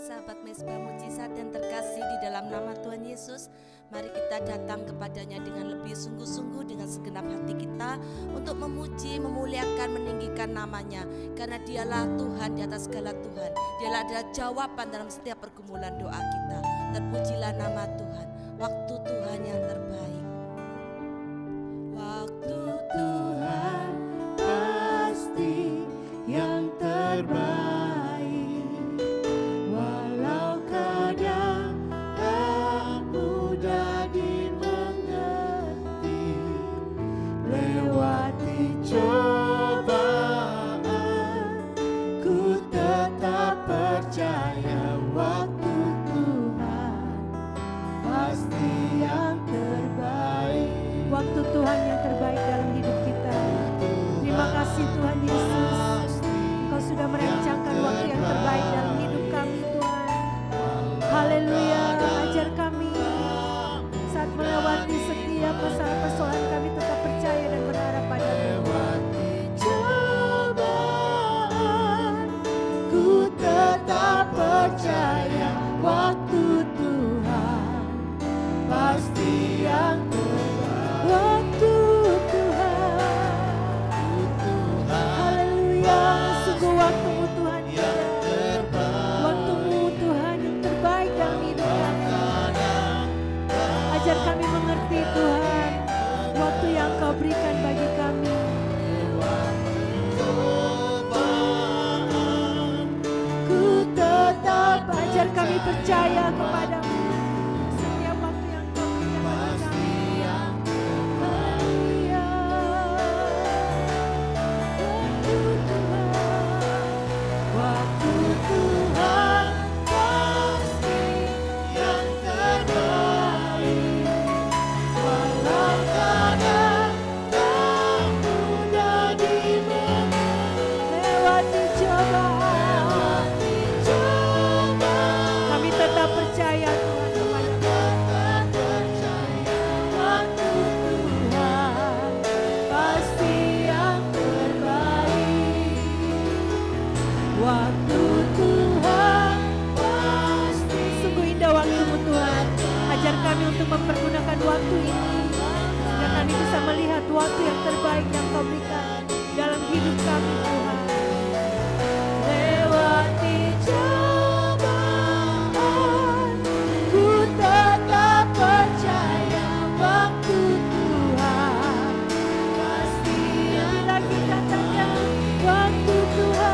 sahabat Mezbah Mujizat yang terkasih di dalam nama Tuhan Yesus, mari kita datang kepadanya dengan lebih sungguh-sungguh dengan segenap hati kita untuk memuji, memuliakan, meninggikan namanya. Karena dialah Tuhan di atas segala Tuhan. Dialah adalah jawaban dalam setiap pergumulan doa kita. Terpujilah nama Tuhan, waktu Tuhan yang terbaik. Waktu Tuhan pasti yang terbaik. Waktu Tuhan yang terbaik dalam hidup kita. Terima kasih Tuhan Yesus, Engkau sudah merancangkan waktu yang terbaik dalam hidup kami Tuhan. Haleluya, ajar kami saat melewati setiap masalah persoalan kami tetap percaya dan berharap padamu. Cobaan, ku tetap percaya waktu Tuhan pasti yang waktu Tuhan, haleluya, sungguh waktu-Mu Tuhan yang terbaik, waktu-Mu Tuhan yang terbaik dalam hidup kami. Ajar kami mengerti Tuhan, waktu yang Kau berikan bagi kami. Ku tetap, ajar kami percaya kepadamu. Untuk mempergunakan waktu ini sehingga kami bisa melihat waktu yang terbaik yang Kau berikan dalam hidup kami Tuhan. Lewati cobaan, ku tetap percaya waktu Tuhan pasti bila kita tanya waktu Tuhan.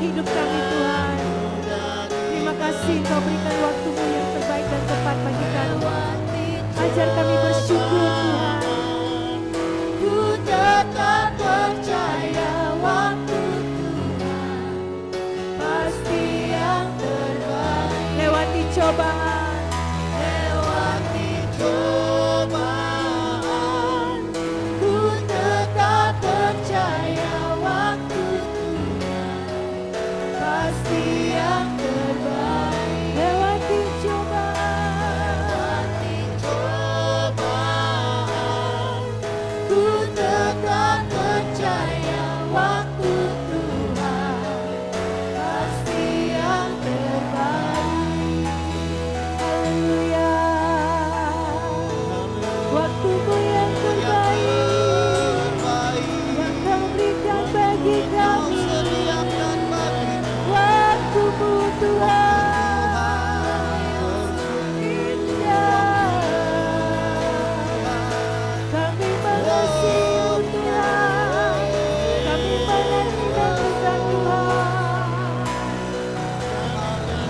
Hidup kami Tuhan, terima kasih Kau berikan waktu-Mu yang terbaik dan tepat bagi kami. Ajar kami bersyukur Tuhan. Ku tetap percaya waktu Tuhan pasti yang terbaik. Lewati cobaan, lewati cobaan, ku tetap percaya waktu pasti yang terbaik. Lewati cobaan, ku tetap percaya waktu Tuhan pasti yang terbaik. Haleluya, waktu-Mu yang terbaik yang Kau berikan bagi kami. Waktu-Mu Tuhan indah, kami mengasihi Tuhan, kami menanti-nantikan Tuhan.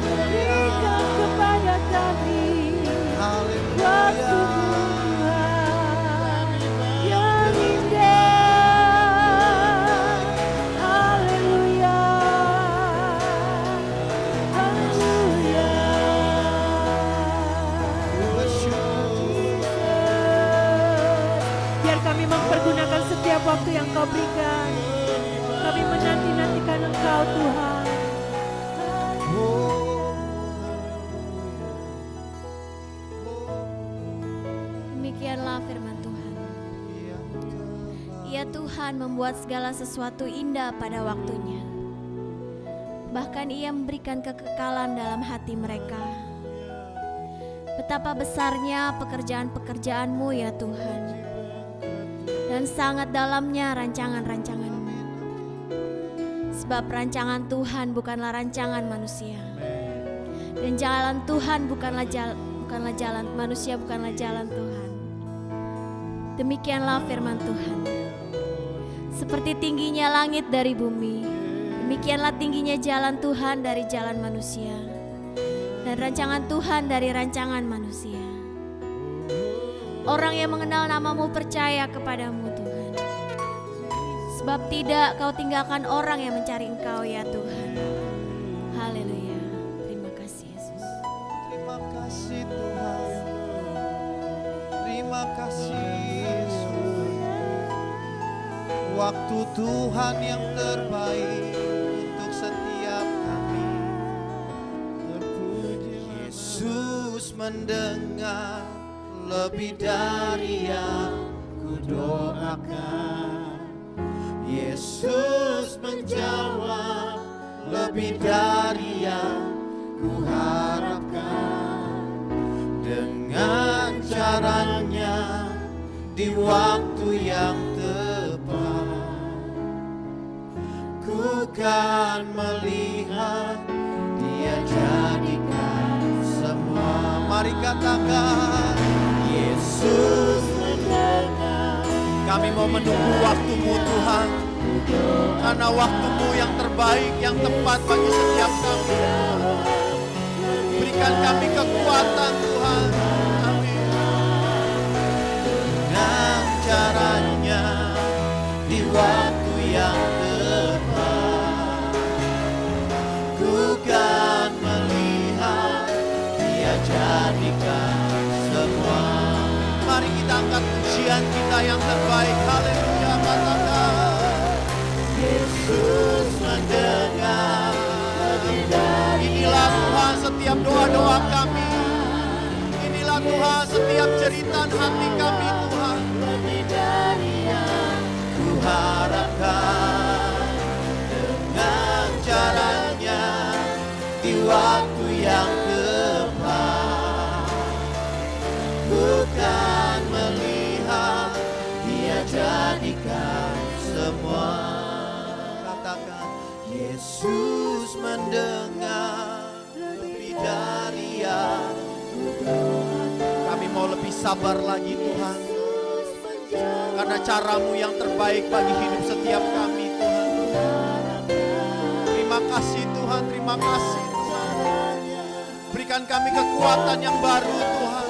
Berikan kepada kami waktu-Mu Tuhan yang indah. Haleluya. Biar kami mempergunakan setiap waktu yang Kau berikan. Kami menanti-nantikan Engkau Tuhan. Demikianlah firman Ya Tuhan membuat segala sesuatu indah pada waktunya. Bahkan Ia memberikan kekekalan dalam hati mereka. Betapa besarnya pekerjaan-pekerjaan-Mu ya Tuhan. Dan sangat dalamnya rancangan-rancangan-Mu. Sebab rancangan Tuhan bukanlah rancangan manusia. Dan jalan Tuhan bukanlah jalan manusia, bukanlah jalan Tuhan. Demikianlah firman Tuhan. Seperti tingginya langit dari bumi, demikianlah tingginya jalan Tuhan dari jalan manusia, dan rancangan Tuhan dari rancangan manusia. Orang yang mengenal nama-Mu percaya kepadamu Tuhan. Sebab tidak Kau tinggalkan orang yang mencari Engkau ya Tuhan. Haleluya. Terima kasih Yesus. Terima kasih Tuhan. Terima kasih Yesus. Waktu Tuhan yang terbaik untuk setiap kami. Terpuji Yesus mendengar lebih dari yang kudoakan. Yesus menjawab lebih dari yang kuharapkan. Dengan caranya di waktu yang tepat, ku kan melihat Dia jadikan semua. Mari katakan, Yesus mendengar. Kami mau menunggu waktu-Mu Tuhan, karena waktu-Mu yang terbaik, yang tepat bagi setiap kami. Berikan kami kekuatan Tuhan. Amin. Dengan caranya di waktu yang tepat, ku kan melihat Dia jadikan semua. Mari kita angkat pujian kita yang terbaik. Haleluya, katakan Yesus mendengar. Inilah Tuhan setiap doa-doa kami. Inilah Tuhan setiap jeritan hati kami Tuhan. Lebih dari yang ku harapkan. Dengan caranya di waktu yang tepat, ku kan melihat Dia jadikan semua. Katakan, Yesus mendengar lebih dari yang kami mau lebih sabar lagi Tuhan, karena cara-Mu yang terbaik bagi hidup setiap kami Tuhan. Terima kasih Tuhan, terima kasih Tuhan. Berikan kami kekuatan yang baru Tuhan.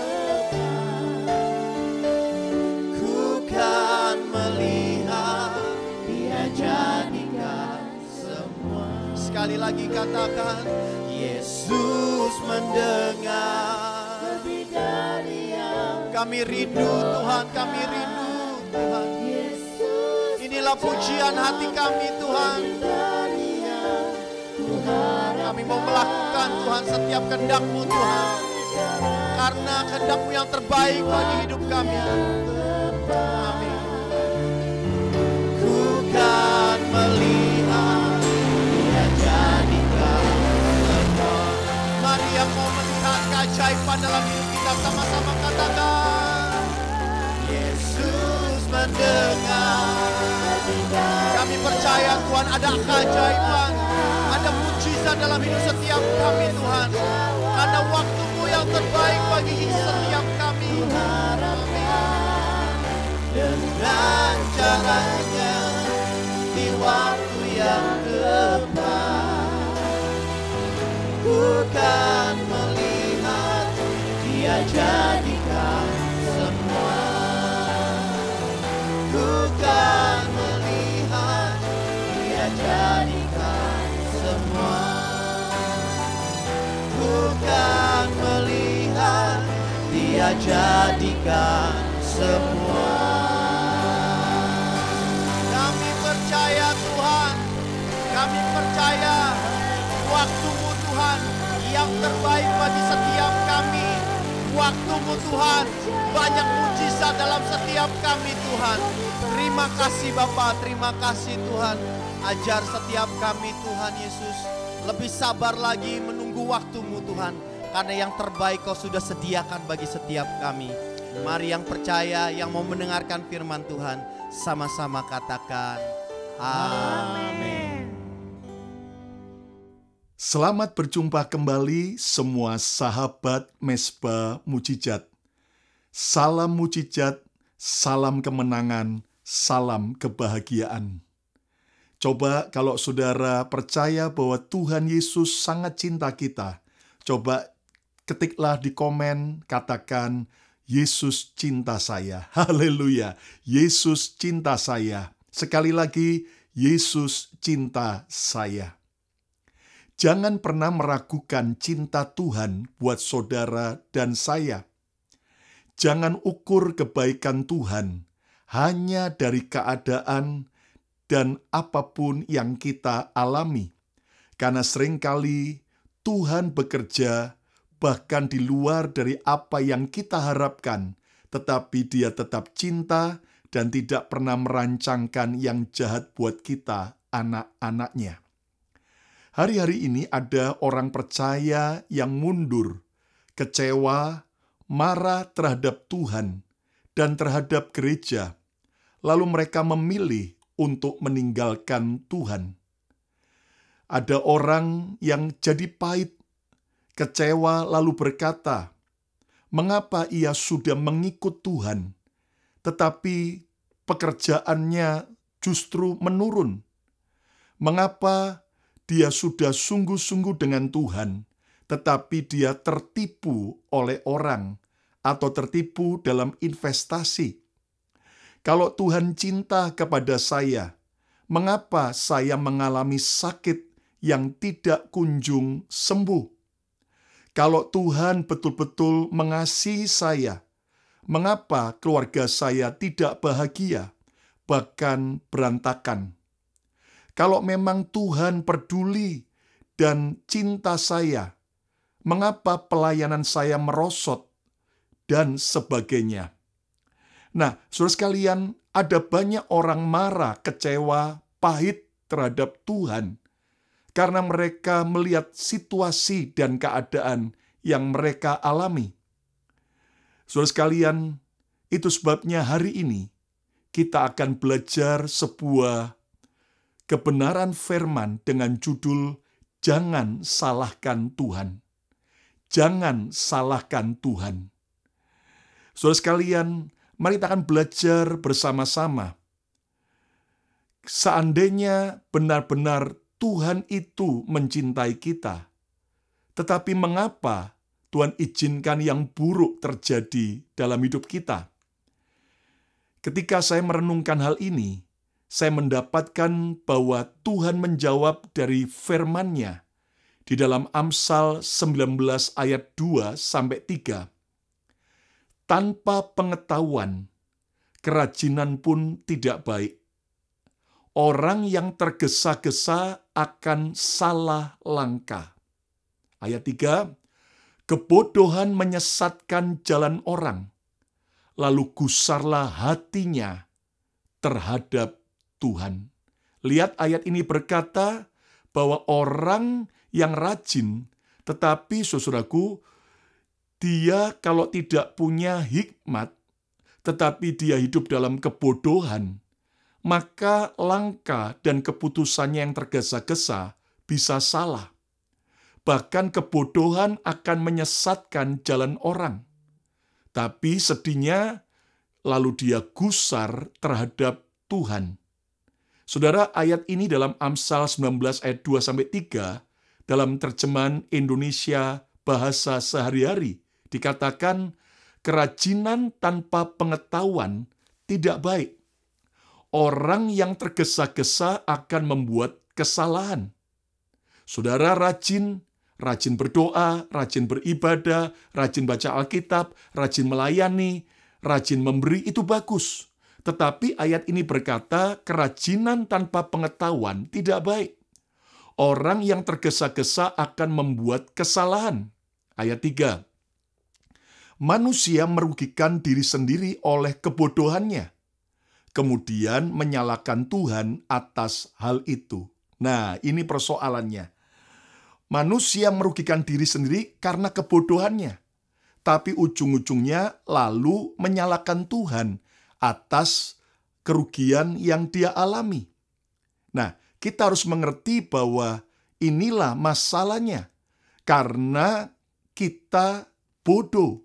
Ku kan melihat Dia jadikan semua. Sekali lagi katakan, Yesus mendengar lebih dari yang kami rindu Tuhan, kami rindu Tuhan. Inilah pujian hati kami Tuhan. Kami mau melakukan Tuhan setiap kehendak-Mu Tuhan, karena kehendak-Mu yang terbaik bagi hidup kami. Amin. Ku kan melihat Dia jadikan semua. Mari yang mau melihat keajaiban dalam hidup kita, sama-sama katakan, Yesus mendengar. Kami percaya Tuhan ada keajaiban, ada mujizat dalam hidup setiap kami Tuhan, karena waktu-Mu yang terbaik bagi setiap kami. Dengan caranya di waktu yang tepat, ku kan melihat Dia jadikan semua. Ku kan melihat Dia jadikan semua. Ku kan melihat Dia jadikan semua. Kami percaya Tuhan, kami percaya waktu-Mu Tuhan yang terbaik bagi setiap kami. Waktu-Mu Tuhan. Banyak mujizat dalam setiap kami Tuhan. Terima kasih Bapa, terima kasih Tuhan. Ajar setiap kami Tuhan Yesus lebih sabar lagi menunggu waktu-Mu Tuhan. Karena yang terbaik Kau sudah sediakan bagi setiap kami. Mari yang percaya, yang mau mendengarkan firman Tuhan, sama-sama katakan amin. Selamat berjumpa kembali semua sahabat Mesbah Mujizat. Salam mujizat, salam kemenangan, salam kebahagiaan. Coba kalau saudara percaya bahwa Tuhan Yesus sangat cinta kita, coba ketiklah di komen, katakan, Yesus cinta saya. Haleluya, Yesus cinta saya. Sekali lagi, Yesus cinta saya. Jangan pernah meragukan cinta Tuhan buat saudara dan saya. Jangan ukur kebaikan Tuhan hanya dari keadaan dan apapun yang kita alami. Karena seringkali Tuhan bekerja bahkan di luar dari apa yang kita harapkan, tetapi Dia tetap cinta dan tidak pernah merancangkan yang jahat buat kita, anak-anaknya. Hari-hari ini ada orang percaya yang mundur, kecewa, marah terhadap Tuhan dan terhadap gereja. Lalu mereka memilih untuk meninggalkan Tuhan. Ada orang yang jadi pahit, kecewa lalu berkata, mengapa ia sudah mengikut Tuhan, tetapi pekerjaannya justru menurun? Mengapa dia sudah sungguh-sungguh dengan Tuhan, tetapi dia tertipu oleh orang atau tertipu dalam investasi? Kalau Tuhan cinta kepada saya, mengapa saya mengalami sakit yang tidak kunjung sembuh? Kalau Tuhan betul-betul mengasihi saya, mengapa keluarga saya tidak bahagia, bahkan berantakan? Kalau memang Tuhan peduli dan cinta saya, mengapa pelayanan saya merosot dan sebagainya? Nah, saudara sekalian, ada banyak orang marah, kecewa, pahit terhadap Tuhan karena mereka melihat situasi dan keadaan yang mereka alami. Saudara sekalian, itu sebabnya hari ini kita akan belajar sebuah kebenaran firman dengan judul Jangan Salahkan Tuhan. Jangan salahkan Tuhan. Saudara sekalian, mari kita akan belajar bersama-sama. Seandainya benar-benar Tuhan itu mencintai kita, tetapi mengapa Tuhan izinkan yang buruk terjadi dalam hidup kita? Ketika saya merenungkan hal ini, saya mendapatkan bahwa Tuhan menjawab dari firman-Nya di dalam Amsal 19 ayat 2-3. Tanpa pengetahuan, kerajinan pun tidak baik. Orang yang tergesa-gesa akan salah langkah. Ayat 3, kebodohan menyesatkan jalan orang, lalu gusarlah hatinya terhadap Tuhan. Lihat ayat ini berkata bahwa orang yang rajin, tetapi saudaraku, dia kalau tidak punya hikmat, tetapi dia hidup dalam kebodohan, maka langkah dan keputusannya yang tergesa-gesa bisa salah. Bahkan kebodohan akan menyesatkan jalan orang. Tapi sedihnya, lalu dia gusar terhadap Tuhan. Saudara, ayat ini dalam Amsal 19 ayat 2-3, dalam terjemahan Indonesia bahasa sehari-hari, dikatakan, kerajinan tanpa pengetahuan tidak baik. Orang yang tergesa-gesa akan membuat kesalahan. Saudara rajin berdoa, rajin beribadah, rajin baca Alkitab, rajin melayani, rajin memberi, itu bagus. Tetapi ayat ini berkata, kerajinan tanpa pengetahuan tidak baik. Orang yang tergesa-gesa akan membuat kesalahan. Ayat 3. manusia merugikan diri sendiri oleh kebodohannya, kemudian menyalahkan Tuhan atas hal itu. Nah, ini persoalannya. Manusia merugikan diri sendiri karena kebodohannya, tapi ujung-ujungnya lalu menyalahkan Tuhan atas kerugian yang dia alami. Nah, kita harus mengerti bahwa inilah masalahnya, karena kita bodoh.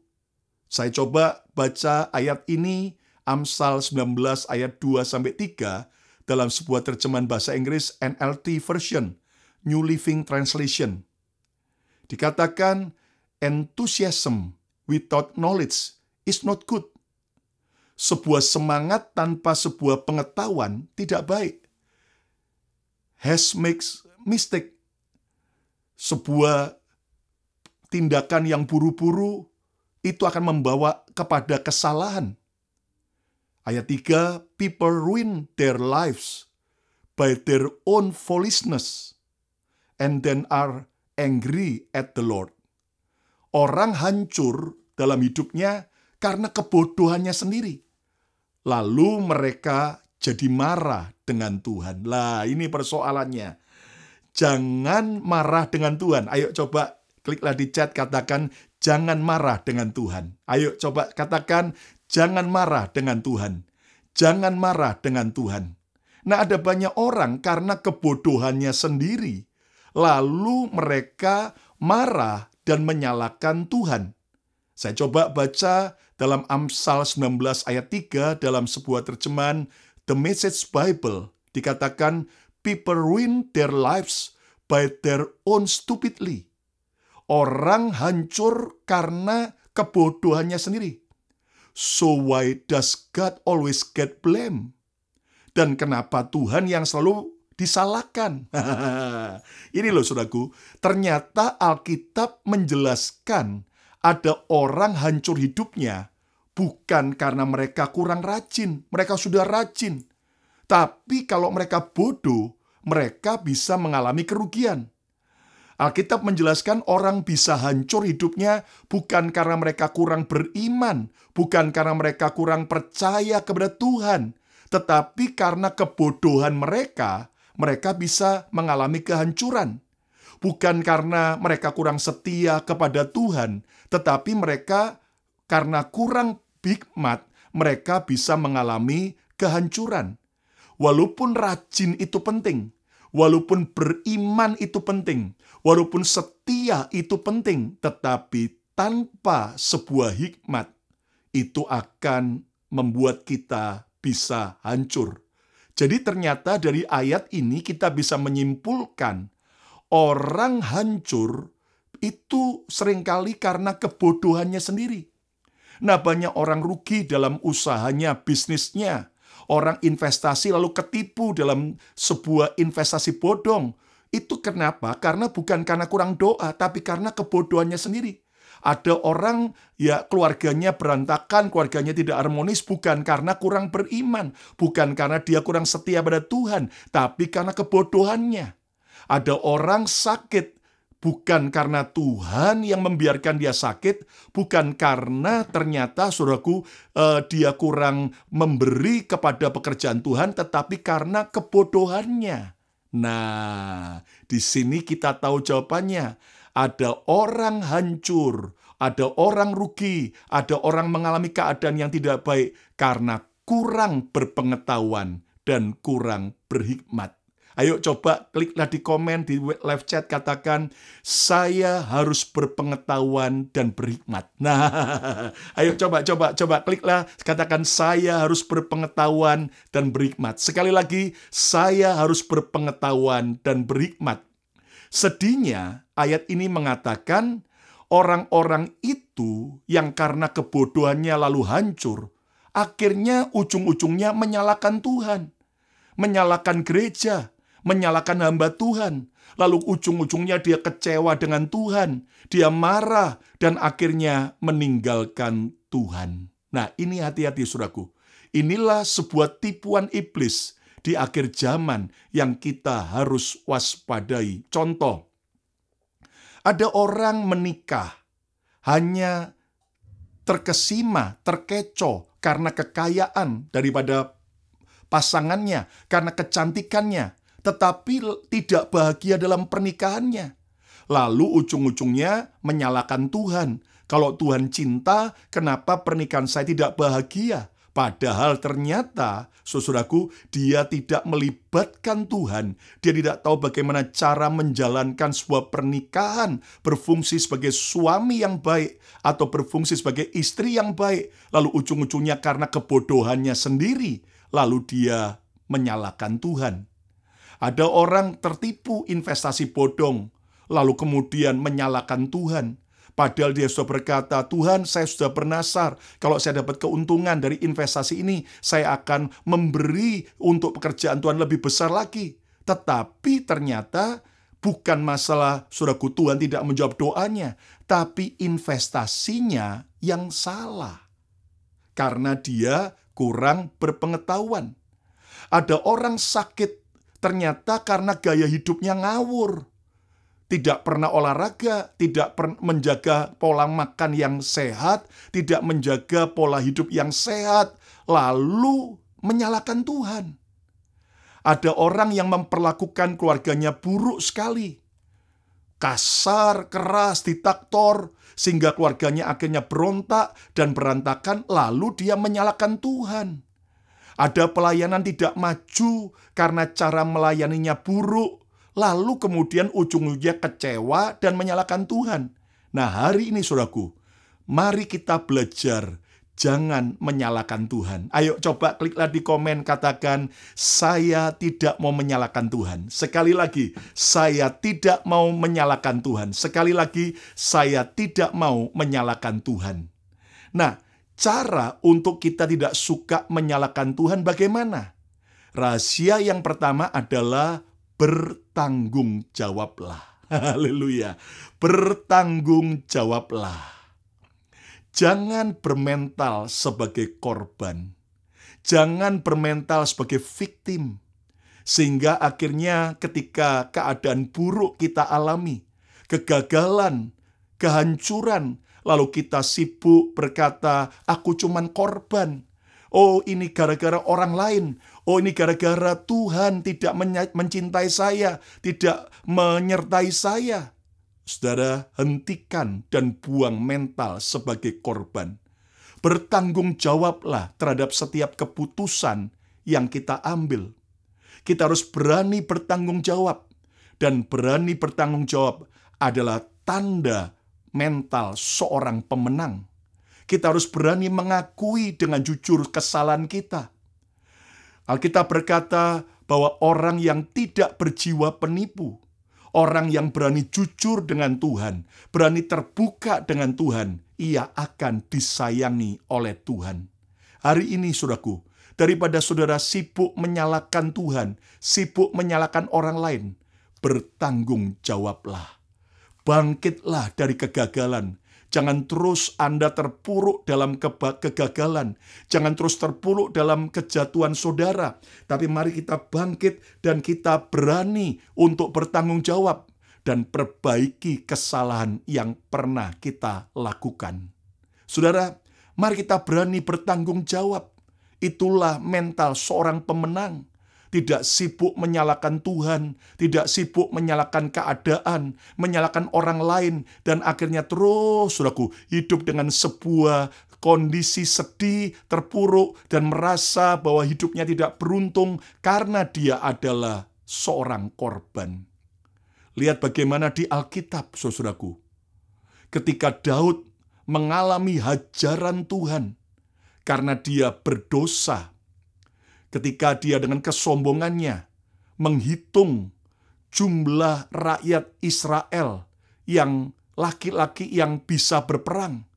Saya coba baca ayat ini, Amsal 19 ayat 2-3, dalam sebuah terjemahan bahasa Inggris NLT version, New Living Translation. Dikatakan, enthusiasm without knowledge is not good. Sebuah semangat tanpa sebuah pengetahuan tidak baik. Haste makes mistake. Sebuah tindakan yang buru-buru itu akan membawa kepada kesalahan. Ayat 3, people ruin their lives by their own foolishness and then are angry at the Lord. Orang hancur dalam hidupnya karena kebodohannya sendiri. Lalu mereka jadi marah dengan Tuhan. Lah, ini persoalannya. Jangan marah dengan Tuhan. Ayo coba kliklah di chat, katakan jangan marah dengan Tuhan. Ayo coba katakan jangan marah dengan Tuhan. Jangan marah dengan Tuhan. Nah, ada banyak orang karena kebodohannya sendiri, lalu mereka marah dan menyalahkan Tuhan. Saya coba baca dalam Amsal 19 ayat 3 dalam sebuah terjemahan The Message Bible. Dikatakan, people ruin their lives by their own stupidity. Orang hancur karena kebodohannya sendiri. So why does God always get blamed? Dan kenapa Tuhan yang selalu disalahkan? Ini loh saudaraku, ternyata Alkitab menjelaskan ada orang hancur hidupnya bukan karena mereka kurang rajin, mereka sudah rajin. Tapi kalau mereka bodoh, mereka bisa mengalami kerugian. Alkitab menjelaskan orang bisa hancur hidupnya bukan karena mereka kurang beriman, bukan karena mereka kurang percaya kepada Tuhan, tetapi karena kebodohan mereka, mereka bisa mengalami kehancuran. Bukan karena mereka kurang setia kepada Tuhan, tetapi mereka karena kurang hikmat, mereka bisa mengalami kehancuran. Walaupun rajin itu penting, walaupun beriman itu penting, walaupun setia itu penting, tetapi tanpa sebuah hikmat, itu akan membuat kita bisa hancur. Jadi ternyata dari ayat ini kita bisa menyimpulkan, orang hancur itu seringkali karena kebodohannya sendiri. Nah, banyak orang rugi dalam usahanya, bisnisnya. Orang investasi lalu ketipu dalam sebuah investasi bodong. Itu kenapa? Karena bukan karena kurang doa, tapi karena kebodohannya sendiri. Ada orang, ya keluarganya berantakan, keluarganya tidak harmonis, bukan karena kurang beriman, bukan karena dia kurang setia pada Tuhan, tapi karena kebodohannya. Ada orang sakit, bukan karena Tuhan yang membiarkan dia sakit, bukan karena ternyata, saudaraku, dia kurang memberi kepada pekerjaan Tuhan, tetapi karena kebodohannya. Nah, di sini kita tahu jawabannya. Ada orang hancur, ada orang rugi, ada orang mengalami keadaan yang tidak baik karena kurang berpengetahuan dan kurang berhikmat. Ayo coba kliklah di komen di live chat, katakan saya harus berpengetahuan dan berhikmat. Nah, ayo coba kliklah, katakan saya harus berpengetahuan dan berhikmat. Sekali lagi, saya harus berpengetahuan dan berhikmat. Sedihnya ayat ini mengatakan orang-orang itu yang karena kebodohannya lalu hancur, akhirnya ujung-ujungnya menyalahkan Tuhan, menyalahkan gereja, menyalahkan hamba Tuhan, lalu ujung-ujungnya dia kecewa dengan Tuhan, dia marah, dan akhirnya meninggalkan Tuhan. Nah, ini hati-hati saudaraku. Inilah sebuah tipuan iblis di akhir zaman yang kita harus waspadai. Contoh, ada orang menikah hanya terkesima, terkecoh karena kekayaan daripada pasangannya, karena kecantikannya, tetapi tidak bahagia dalam pernikahannya. Lalu ujung-ujungnya menyalahkan Tuhan. Kalau Tuhan cinta, kenapa pernikahan saya tidak bahagia? Padahal ternyata, saudaraku, dia tidak melibatkan Tuhan. Dia tidak tahu bagaimana cara menjalankan sebuah pernikahan, berfungsi sebagai suami yang baik, atau berfungsi sebagai istri yang baik. Lalu ujung-ujungnya karena kebodohannya sendiri, lalu dia menyalahkan Tuhan. Ada orang tertipu investasi bodong, lalu kemudian menyalahkan Tuhan. Padahal dia sudah berkata, Tuhan, saya sudah bernasar, kalau saya dapat keuntungan dari investasi ini, saya akan memberi untuk pekerjaan Tuhan lebih besar lagi. Tetapi ternyata bukan masalah, saudaraku, Tuhan tidak menjawab doanya, tapi investasinya yang salah. Karena dia kurang berpengetahuan. Ada orang sakit, ternyata karena gaya hidupnya ngawur. Tidak pernah olahraga, tidak menjaga pola makan yang sehat, tidak menjaga pola hidup yang sehat, lalu menyalahkan Tuhan. Ada orang yang memperlakukan keluarganya buruk sekali. Kasar, keras, diktator, sehingga keluarganya akhirnya berontak dan berantakan, lalu dia menyalahkan Tuhan. Ada pelayanan tidak maju karena cara melayaninya buruk, lalu kemudian ujung-ujungnya kecewa dan menyalahkan Tuhan. Nah, hari ini saudaraku, mari kita belajar jangan menyalahkan Tuhan. Ayo coba kliklah di komen, katakan, saya tidak mau menyalahkan Tuhan. Sekali lagi, saya tidak mau menyalahkan Tuhan. Sekali lagi, saya tidak mau menyalahkan Tuhan. Nah, cara untuk kita tidak suka menyalahkan Tuhan bagaimana? Rahasia yang pertama adalah bertanggung jawablah. Haleluya. Bertanggung jawablah. Jangan bermental sebagai korban. Jangan bermental sebagai victim. Sehingga akhirnya ketika keadaan buruk kita alami, kegagalan, kehancuran, lalu kita sibuk berkata, aku cuman korban. Oh, ini gara-gara orang lain. Oh, ini gara-gara Tuhan tidak mencintai saya, tidak menyertai saya. Saudara, hentikan dan buang mental sebagai korban. Bertanggung jawablah terhadap setiap keputusan yang kita ambil. Kita harus berani bertanggung jawab. Dan berani bertanggung jawab adalah tanda mental seorang pemenang. Kita harus berani mengakui dengan jujur kesalahan kita. Alkitab berkata bahwa orang yang tidak berjiwa penipu, orang yang berani jujur dengan Tuhan, berani terbuka dengan Tuhan, ia akan disayangi oleh Tuhan. Hari ini, saudaraku, daripada saudara sibuk menyalahkan Tuhan, sibuk menyalahkan orang lain, bertanggung jawablah. Bangkitlah dari kegagalan. Jangan terus Anda terpuruk dalam kegagalan. Jangan terus terpuruk dalam kejatuhan saudara. Tapi mari kita bangkit dan kita berani untuk bertanggung jawab dan perbaiki kesalahan yang pernah kita lakukan. Saudara, mari kita berani bertanggung jawab. Itulah mental seorang pemenang. Tidak sibuk menyalahkan Tuhan, tidak sibuk menyalahkan keadaan, menyalahkan orang lain, dan akhirnya terus, saudaraku, hidup dengan sebuah kondisi sedih, terpuruk, dan merasa bahwa hidupnya tidak beruntung karena dia adalah seorang korban. Lihat bagaimana di Alkitab, saudaraku, ketika Daud mengalami hajaran Tuhan karena dia berdosa, ketika dia dengan kesombongannya menghitung jumlah rakyat Israel yang laki-laki yang bisa berperang.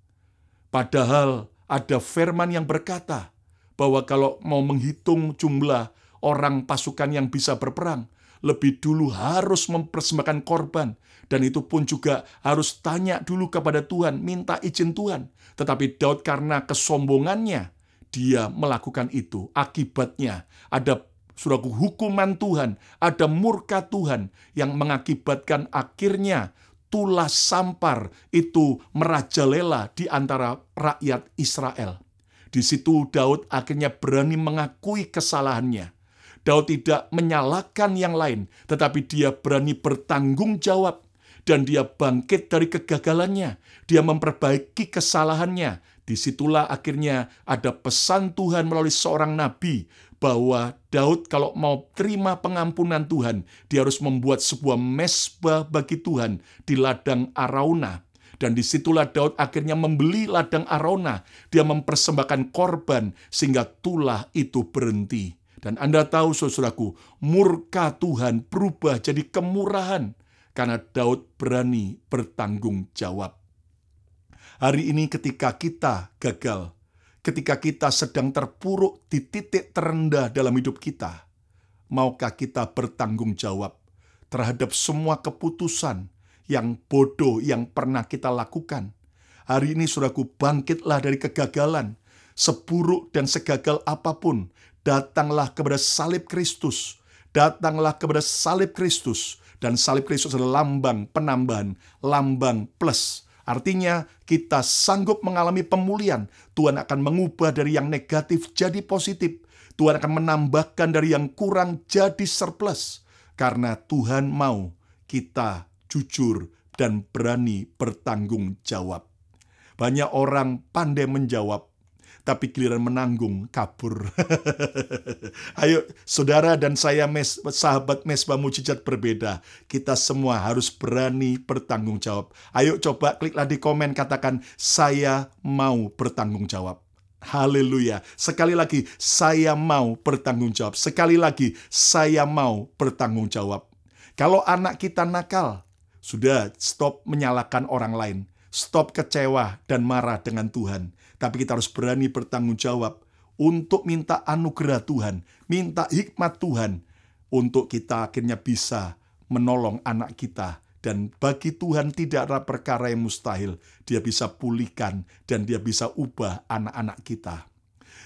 Padahal ada firman yang berkata bahwa kalau mau menghitung jumlah orang pasukan yang bisa berperang, lebih dulu harus mempersembahkan korban. Dan itu pun juga harus tanya dulu kepada Tuhan, minta izin Tuhan. Tetapi Daud karena kesombongannya, dia melakukan itu. Akibatnya ada hukuman Tuhan, ada murka Tuhan yang mengakibatkan akhirnya tulah sampar itu merajalela di antara rakyat Israel. Di situ Daud akhirnya berani mengakui kesalahannya. Daud tidak menyalahkan yang lain, tetapi dia berani bertanggung jawab. Dan dia bangkit dari kegagalannya. Dia memperbaiki kesalahannya. Disitulah akhirnya ada pesan Tuhan melalui seorang nabi, bahwa Daud kalau mau terima pengampunan Tuhan, dia harus membuat sebuah mezbah bagi Tuhan di ladang Araunah. Dan disitulah Daud akhirnya membeli ladang Araunah. Dia mempersembahkan korban sehingga tulah itu berhenti. Dan Anda tahu saudaraku, murka Tuhan berubah jadi kemurahan karena Daud berani bertanggung jawab. Hari ini ketika kita gagal, ketika kita sedang terpuruk di titik terendah dalam hidup kita, maukah kita bertanggung jawab terhadap semua keputusan yang bodoh yang pernah kita lakukan? Hari ini saudaraku, bangkitlah dari kegagalan. Seburuk dan segagal apapun, datanglah kepada salib Kristus. Datanglah kepada salib Kristus. Dan salib Kristus adalah lambang penambahan, lambang plus. Artinya kita sanggup mengalami pemulihan. Tuhan akan mengubah dari yang negatif jadi positif. Tuhan akan menambahkan dari yang kurang jadi surplus. Karena Tuhan mau kita jujur dan berani bertanggung jawab. Banyak orang pandai menjawab, tapi giliran menanggung kabur. Ayo saudara dan saya sahabat Mezbah Mujizat berbeda. Kita semua harus berani bertanggung jawab. Ayo coba kliklah di komen, katakan saya mau bertanggung jawab. Haleluya. Sekali lagi, saya mau bertanggung jawab. Sekali lagi, saya mau bertanggung jawab. Kalau anak kita nakal, sudah stop menyalahkan orang lain. Stop kecewa dan marah dengan Tuhan. Tapi kita harus berani bertanggung jawab untuk minta anugerah Tuhan, minta hikmat Tuhan, untuk kita akhirnya bisa menolong anak kita. Dan bagi Tuhan tidak ada perkara yang mustahil. Dia bisa pulihkan dan dia bisa ubah anak-anak kita.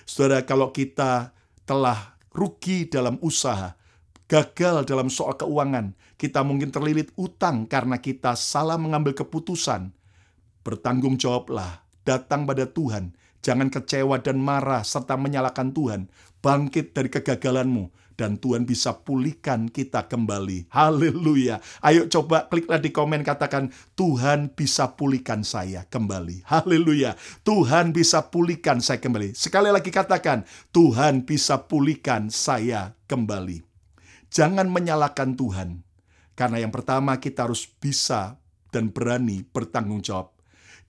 Saudara, kalau kita telah rugi dalam usaha, gagal dalam soal keuangan, kita mungkin terlilit utang karena kita salah mengambil keputusan, bertanggung jawablah, datang pada Tuhan. Jangan kecewa dan marah serta menyalahkan Tuhan. Bangkit dari kegagalanmu dan Tuhan bisa pulihkan kita kembali. Haleluya. Ayo coba kliklah di komen, katakan Tuhan bisa pulihkan saya kembali. Haleluya. Tuhan bisa pulihkan saya kembali. Sekali lagi katakan Tuhan bisa pulihkan saya kembali. Jangan menyalahkan Tuhan. Karena yang pertama kita harus bisa dan berani bertanggung jawab.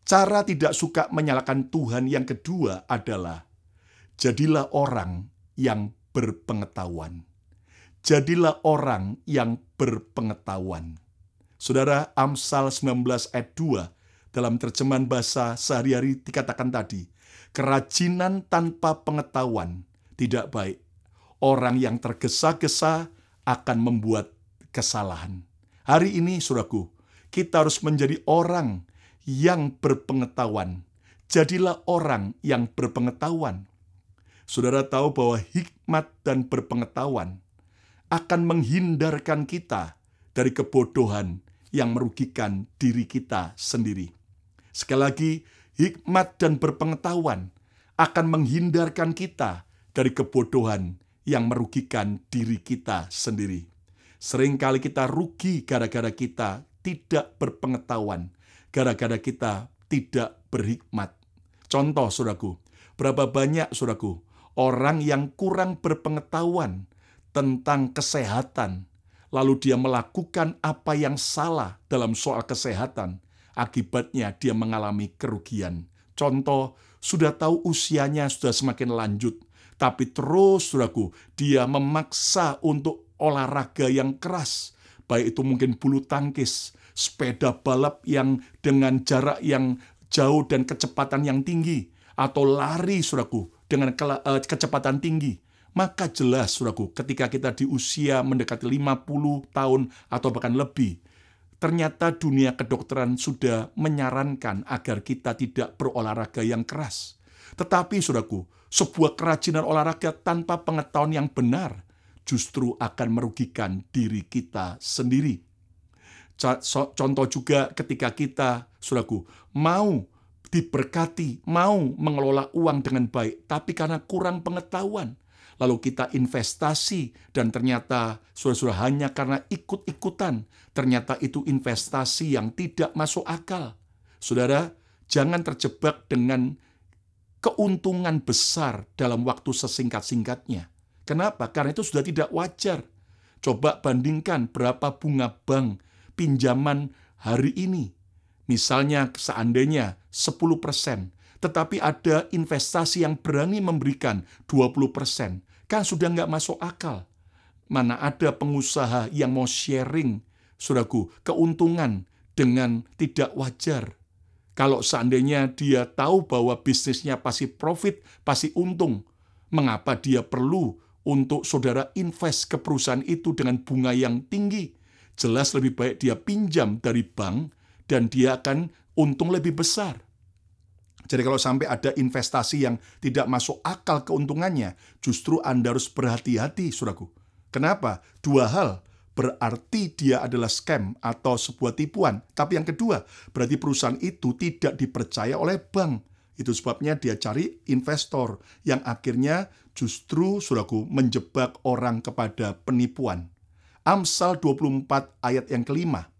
Cara tidak suka menyalahkan Tuhan yang kedua adalah jadilah orang yang berpengetahuan. Jadilah orang yang berpengetahuan. Saudara, Amsal 19 ayat 2 dalam terjemahan bahasa sehari-hari dikatakan tadi, kerajinan tanpa pengetahuan tidak baik. Orang yang tergesa-gesa akan membuat kesalahan. Hari ini, saudaraku, kita harus menjadi orang yang berpengetahuan. Jadilah orang yang berpengetahuan. Saudara tahu bahwa hikmat dan berpengetahuan akan menghindarkan kita dari kebodohan yang merugikan diri kita sendiri. Sekali lagi, hikmat dan berpengetahuan akan menghindarkan kita dari kebodohan yang merugikan diri kita sendiri. Seringkali kita rugi gara-gara kita tidak berpengetahuan, gara-gara kita tidak berhikmat. Contoh, saudaraku, berapa banyak, saudaraku, orang yang kurang berpengetahuan tentang kesehatan, lalu dia melakukan apa yang salah dalam soal kesehatan, akibatnya dia mengalami kerugian. Contoh, sudah tahu usianya sudah semakin lanjut, tapi terus, saudaraku, dia memaksa untuk olahraga yang keras, baik itu mungkin bulu tangkis, sepeda balap yang dengan jarak yang jauh dan kecepatan yang tinggi, atau lari, saudaraku, dengan kecepatan tinggi. Maka jelas, saudaraku, ketika kita di usia mendekati 50 tahun atau bahkan lebih, ternyata dunia kedokteran sudah menyarankan agar kita tidak berolahraga yang keras. Tetapi, saudaraku, sebuah kerajinan olahraga tanpa pengetahuan yang benar justru akan merugikan diri kita sendiri. Contoh juga ketika kita, saudaraku, mau diberkati, mau mengelola uang dengan baik, tapi karena kurang pengetahuan, lalu kita investasi, dan ternyata saudara-saudara hanya karena ikut-ikutan, ternyata itu investasi yang tidak masuk akal. Saudara, jangan terjebak dengan keuntungan besar dalam waktu sesingkat-singkatnya. Kenapa? Karena itu sudah tidak wajar. Coba bandingkan berapa bunga bank pinjaman hari ini. Misalnya seandainya 10%, tetapi ada investasi yang berani memberikan 20%. Kan sudah nggak masuk akal. Mana ada pengusaha yang mau sharing, saudaraku, keuntungan dengan tidak wajar. Kalau seandainya dia tahu bahwa bisnisnya pasti profit, pasti untung, mengapa dia perlu untuk saudara invest ke perusahaan itu dengan bunga yang tinggi? Jelas lebih baik dia pinjam dari bank dan dia akan untung lebih besar. Jadi kalau sampai ada investasi yang tidak masuk akal keuntungannya, justru Anda harus berhati-hati, saudaraku. Kenapa? Dua hal. Berarti dia adalah scam atau sebuah tipuan. Tapi yang kedua, berarti perusahaan itu tidak dipercaya oleh bank. Itu sebabnya dia cari investor yang akhirnya justru, saudaraku, menjebak orang kepada penipuan. Amsal 24 ayat yang kelima.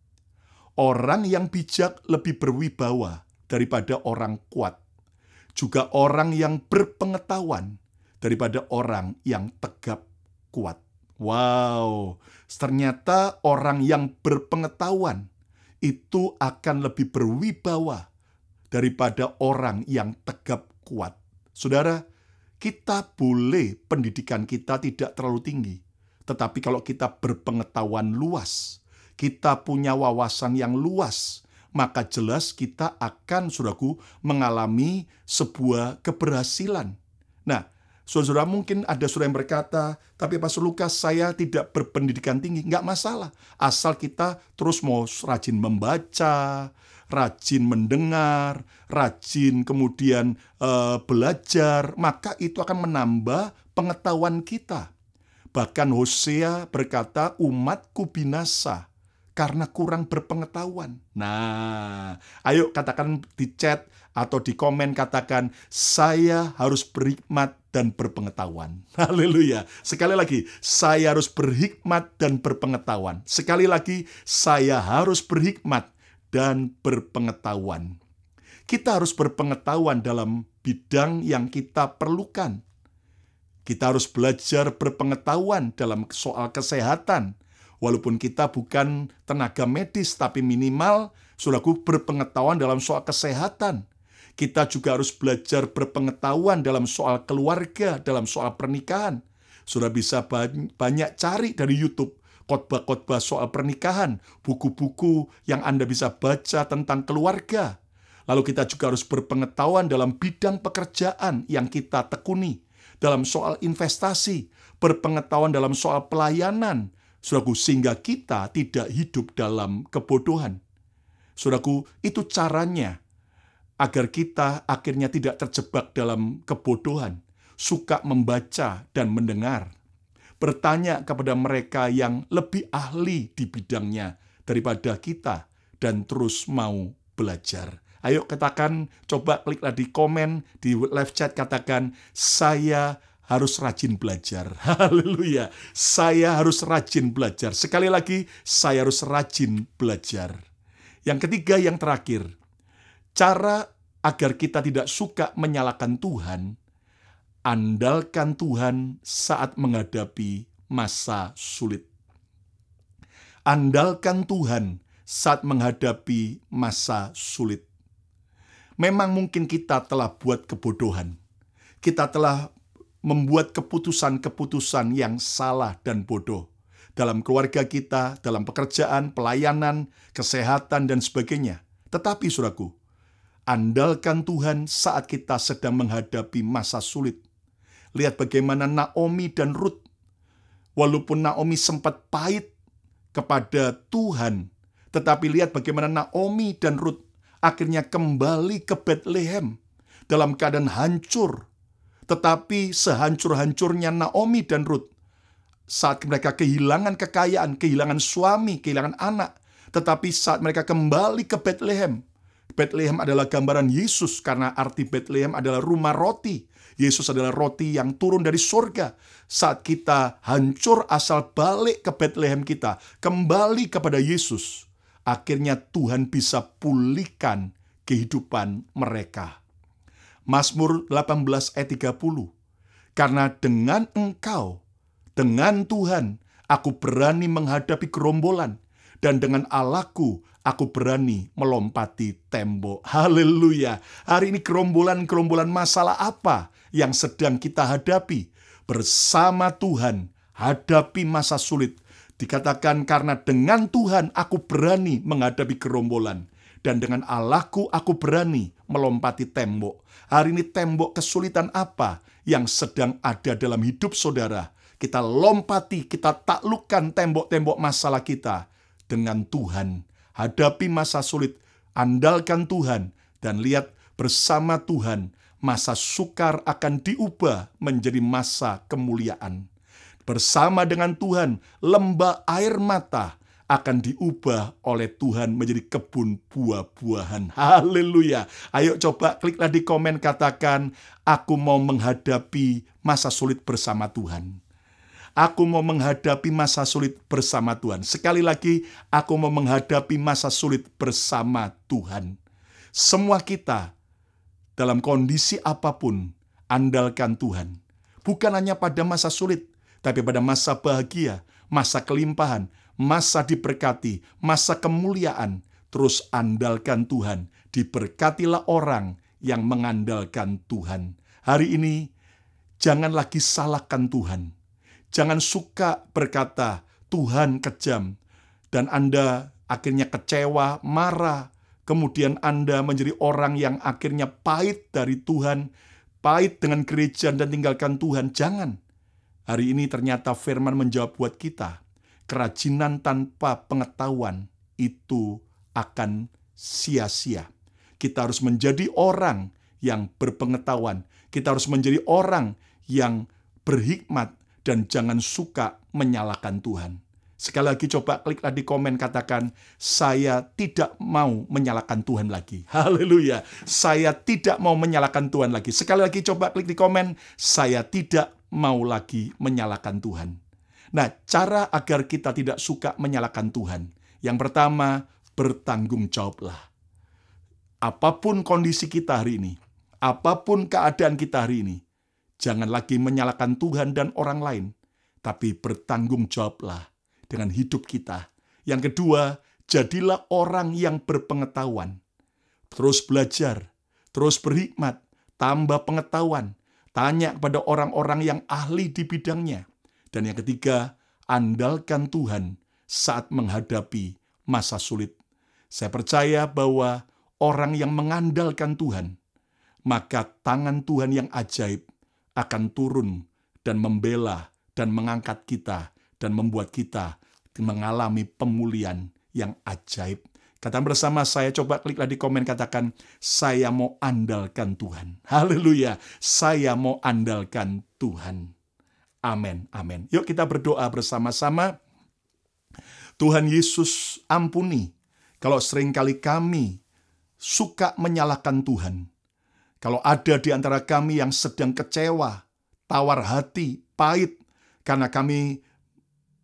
Orang yang bijak lebih berwibawa daripada orang kuat. Juga orang yang berpengetahuan daripada orang yang tegap kuat. Wow, ternyata orang yang berpengetahuan itu akan lebih berwibawa daripada orang yang tegap kuat. Saudara, kita boleh pendidikan kita tidak terlalu tinggi. Tetapi kalau kita berpengetahuan luas, kita punya wawasan yang luas, maka jelas kita akan, saudaraku, mengalami sebuah keberhasilan. Nah, saudara mungkin ada saudara yang berkata, tapi Pastor Lukas, saya tidak berpendidikan tinggi. Nggak masalah, asal kita terus mau rajin membaca, rajin mendengar, rajin kemudian belajar, maka itu akan menambah pengetahuan kita. Bahkan Hosea berkata, umatku binasa karena kurang berpengetahuan. Nah, ayo katakan di chat atau di komen, katakan, saya harus berhikmat dan berpengetahuan. Haleluya. Sekali lagi, saya harus berhikmat dan berpengetahuan. Sekali lagi, saya harus berhikmat dan berpengetahuan. Kita harus berpengetahuan dalam bidang yang kita perlukan. Kita harus belajar berpengetahuan dalam soal kesehatan. Walaupun kita bukan tenaga medis, tapi minimal, saudaraku, berpengetahuan dalam soal kesehatan. Kita juga harus belajar berpengetahuan dalam soal keluarga, dalam soal pernikahan. Sudah bisa banyak cari dari YouTube, khotbah-khotbah soal pernikahan, buku-buku yang Anda bisa baca tentang keluarga. Lalu kita juga harus berpengetahuan dalam bidang pekerjaan yang kita tekuni, dalam soal investasi, berpengetahuan dalam soal pelayanan, saudaraku, sehingga kita tidak hidup dalam kebodohan. Saudaraku, itu caranya agar kita akhirnya tidak terjebak dalam kebodohan, suka membaca dan mendengar, bertanya kepada mereka yang lebih ahli di bidangnya daripada kita, dan terus mau belajar. Ayo katakan, coba kliklah di komen, di live chat, katakan, saya harus rajin belajar. Haleluya. Saya harus rajin belajar. Sekali lagi, saya harus rajin belajar. Yang ketiga, yang terakhir, cara agar kita tidak suka menyalahkan Tuhan, andalkan Tuhan saat menghadapi masa sulit. Andalkan Tuhan saat menghadapi masa sulit. Memang mungkin kita telah buat kebodohan. Kita telah membuat keputusan-keputusan yang salah dan bodoh. Dalam keluarga kita, dalam pekerjaan, pelayanan, kesehatan, dan sebagainya. Tetapi, saudaraku, andalkan Tuhan saat kita sedang menghadapi masa sulit. Lihat bagaimana Naomi dan Ruth. Walaupun Naomi sempat pahit kepada Tuhan, tetapi lihat bagaimana Naomi dan Ruth akhirnya kembali ke Bethlehem dalam keadaan hancur. Tetapi sehancur-hancurnya Naomi dan Ruth, saat mereka kehilangan kekayaan, kehilangan suami, kehilangan anak, Tetapi saat mereka kembali ke Bethlehem, Bethlehem adalah gambaran Yesus karena arti Bethlehem adalah rumah roti. Yesus adalah roti yang turun dari surga. Saat kita hancur asal balik ke Bethlehem kita, kembali kepada Yesus, akhirnya Tuhan bisa pulihkan kehidupan mereka. Mazmur 18 ayat 30. Karena dengan Engkau, dengan Tuhan, aku berani menghadapi gerombolan, dan dengan Allahku, aku berani melompati tembok. Haleluya. Hari ini gerombolan-gerombolan masalah apa yang sedang kita hadapi? Bersama Tuhan, hadapi masa sulit. Dikatakan karena dengan Tuhan aku berani menghadapi gerombolan. Dan dengan Allahku aku berani melompati tembok. Hari ini tembok kesulitan apa yang sedang ada dalam hidup saudara? Kita lompati, kita taklukkan tembok-tembok masalah kita dengan Tuhan. Hadapi masa sulit, andalkan Tuhan, dan lihat bersama Tuhan, masa sukar akan diubah menjadi masa kemuliaan. Bersama dengan Tuhan, lembah air mata akan diubah oleh Tuhan menjadi kebun buah-buahan. Haleluya. Ayo coba kliklah di komen, katakan, aku mau menghadapi masa sulit bersama Tuhan. Aku mau menghadapi masa sulit bersama Tuhan. Sekali lagi, aku mau menghadapi masa sulit bersama Tuhan. Semua kita, dalam kondisi apapun, andalkan Tuhan. Bukan hanya pada masa sulit, tapi pada masa bahagia, masa kelimpahan, masa diberkati, masa kemuliaan. Terus andalkan Tuhan. Diberkatilah orang yang mengandalkan Tuhan. Hari ini, jangan lagi salahkan Tuhan. Jangan suka berkata, Tuhan kejam. Dan Anda akhirnya kecewa, marah. Kemudian Anda menjadi orang yang akhirnya pahit dari Tuhan, pahit dengan gereja dan tinggalkan Tuhan. Jangan. Hari ini ternyata firman menjawab buat kita. Kerajinan tanpa pengetahuan itu akan sia-sia. Kita harus menjadi orang yang berpengetahuan. Kita harus menjadi orang yang berhikmat dan jangan suka menyalahkan Tuhan. Sekali lagi coba kliklah di komen, katakan, saya tidak mau menyalahkan Tuhan lagi. Haleluya. Saya tidak mau menyalahkan Tuhan lagi. Sekali lagi coba klik di komen, saya tidak mau lagi menyalahkan Tuhan. Nah, cara agar kita tidak suka menyalahkan Tuhan. Yang pertama, bertanggung jawablah. Apapun kondisi kita hari ini, apapun keadaan kita hari ini, jangan lagi menyalahkan Tuhan dan orang lain, tapi bertanggung jawablah dengan hidup kita. Yang kedua, jadilah orang yang berpengetahuan. Terus belajar, terus berhikmat, tambah pengetahuan, tanya kepada orang-orang yang ahli di bidangnya. Dan yang ketiga, andalkan Tuhan saat menghadapi masa sulit. Saya percaya bahwa orang yang mengandalkan Tuhan, maka tangan Tuhan yang ajaib akan turun dan membela dan mengangkat kita dan membuat kita mengalami pemulihan yang ajaib. Katakan bersama saya, coba kliklah di komen, katakan, saya mau andalkan Tuhan. Haleluya, saya mau andalkan Tuhan. Amin, amin. Yuk kita berdoa bersama-sama. Tuhan Yesus, ampuni kalau seringkali kami suka menyalahkan Tuhan. Kalau ada di antara kami yang sedang kecewa, tawar hati, pahit, karena kami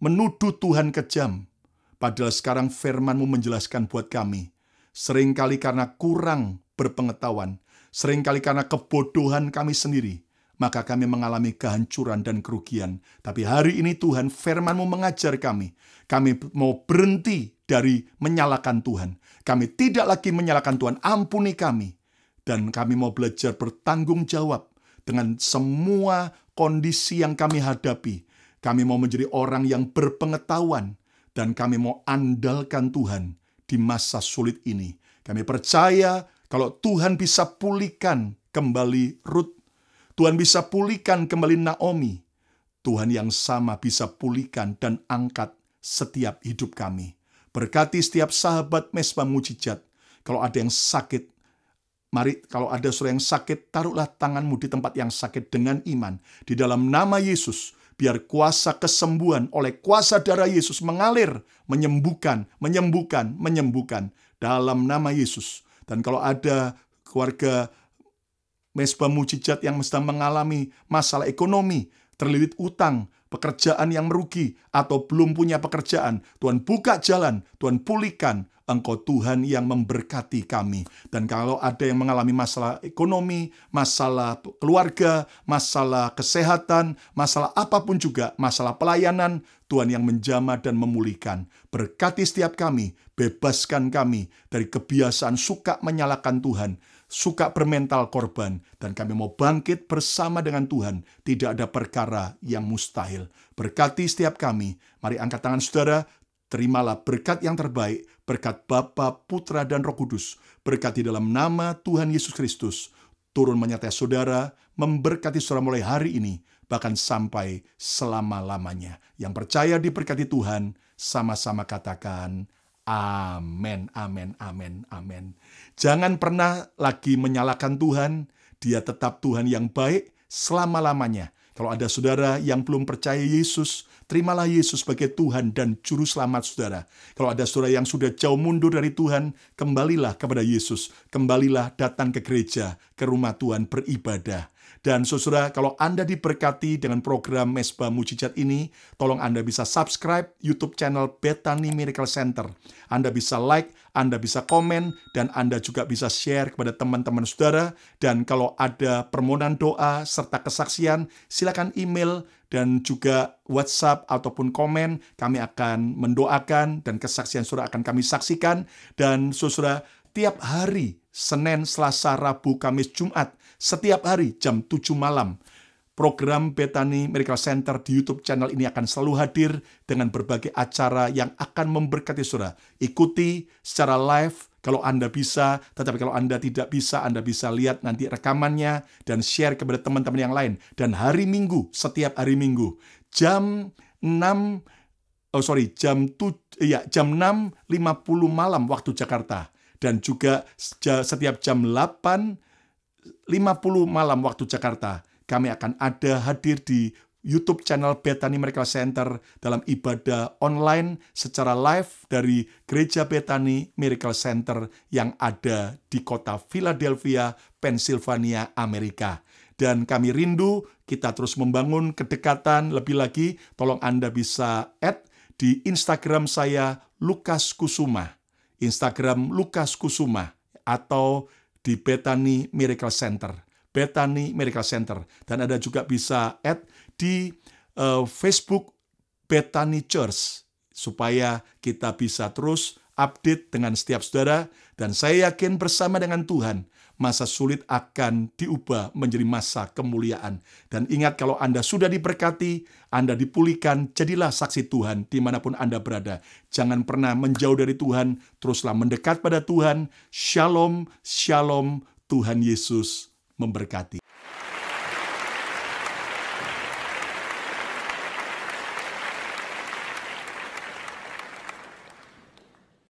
menuduh Tuhan kejam. Padahal sekarang firman-Mu menjelaskan buat kami. Seringkali karena kurang berpengetahuan, seringkali karena kebodohan kami sendiri, maka kami mengalami kehancuran dan kerugian. Tapi hari ini Tuhan, firman-Mu mengajar kami. Kami mau berhenti dari menyalahkan Tuhan. Kami tidak lagi menyalahkan Tuhan, ampuni kami. Dan kami mau belajar bertanggung jawab dengan semua kondisi yang kami hadapi. Kami mau menjadi orang yang berpengetahuan. Dan kami mau andalkan Tuhan di masa sulit ini. Kami percaya kalau Tuhan bisa pulihkan kembali Ruth, Tuhan bisa pulihkan kembali Naomi, Tuhan yang sama bisa pulihkan dan angkat setiap hidup kami. Berkati setiap sahabat Mesbah Mujizat. Kalau ada yang sakit, mari, kalau ada saudara yang sakit, taruhlah tanganmu di tempat yang sakit dengan iman. Di dalam nama Yesus, biar kuasa kesembuhan oleh kuasa darah Yesus mengalir, menyembuhkan dalam nama Yesus. Dan kalau ada keluarga Mesbah Mujizat yang sedang mengalami masalah ekonomi, terlilit utang, pekerjaan yang merugi, atau belum punya pekerjaan, Tuhan buka jalan, Tuhan pulihkan. Engkau Tuhan yang memberkati kami. Dan kalau ada yang mengalami masalah ekonomi, masalah keluarga, masalah kesehatan, masalah apapun juga, masalah pelayanan, Tuhan yang menjamah dan memulihkan. Berkati setiap kami, bebaskan kami dari kebiasaan suka menyalahkan Tuhan, suka bermental korban, dan kami mau bangkit bersama dengan Tuhan. Tidak ada perkara yang mustahil. Berkati setiap kami. Mari angkat tangan saudara, terimalah berkat yang terbaik, berkat Bapa, Putra, dan Roh Kudus. Berkat di dalam nama Tuhan Yesus Kristus. Turun menyertai saudara, memberkati saudara mulai hari ini, bahkan sampai selama-lamanya. Yang percaya diberkati Tuhan, sama-sama katakan, amin, amin, amin, amin. Jangan pernah lagi menyalahkan Tuhan, Dia tetap Tuhan yang baik selama-lamanya. Kalau ada saudara yang belum percaya Yesus, terimalah Yesus sebagai Tuhan dan Juru Selamat saudara. Kalau ada saudara yang sudah jauh mundur dari Tuhan, kembalilah kepada Yesus. Kembalilah datang ke gereja, ke rumah Tuhan beribadah. Dan saudara, kalau Anda diberkati dengan program Mesbah Mujizat ini, tolong Anda bisa subscribe YouTube channel Bethany Miracle Center. Anda bisa like, Anda bisa komen, dan Anda juga bisa share kepada teman-teman saudara. Dan kalau ada permohonan doa serta kesaksian, silakan email dan juga WhatsApp ataupun komen. Kami akan mendoakan dan kesaksian saudara akan kami saksikan. Dan saudara, tiap hari, Senin, Selasa, Rabu, Kamis, Jumat, setiap hari jam 7 malam, program Bethany Miracle Center di YouTube channel ini akan selalu hadir dengan berbagai acara yang akan memberkati saudara. Ikuti secara live kalau Anda bisa, tetapi kalau Anda tidak bisa, Anda bisa lihat nanti rekamannya dan share kepada teman-teman yang lain. Dan hari Minggu, setiap hari Minggu, jam 6.50 malam waktu Jakarta. Dan juga setiap jam 8.50 malam waktu Jakarta, kami akan ada hadir di YouTube channel Bethany Miracle Center dalam ibadah online secara live dari Gereja Bethany Miracle Center yang ada di kota Philadelphia, Pennsylvania, Amerika. Dan kami rindu kita terus membangun kedekatan lebih lagi. Tolong Anda bisa add di Instagram saya, Lukas Kusuma. Instagram Lukas Kusuma atau di Bethany Miracle Center. Bethany Miracle Center. Dan Anda juga bisa add di Facebook Bethany Church supaya kita bisa terus update dengan setiap saudara. Dan saya yakin bersama dengan Tuhan, masa sulit akan diubah menjadi masa kemuliaan. Dan ingat, kalau Anda sudah diberkati, Anda dipulihkan, jadilah saksi Tuhan dimanapun Anda berada. Jangan pernah menjauh dari Tuhan, teruslah mendekat pada Tuhan. Shalom, shalom, Tuhan Yesus memberkati.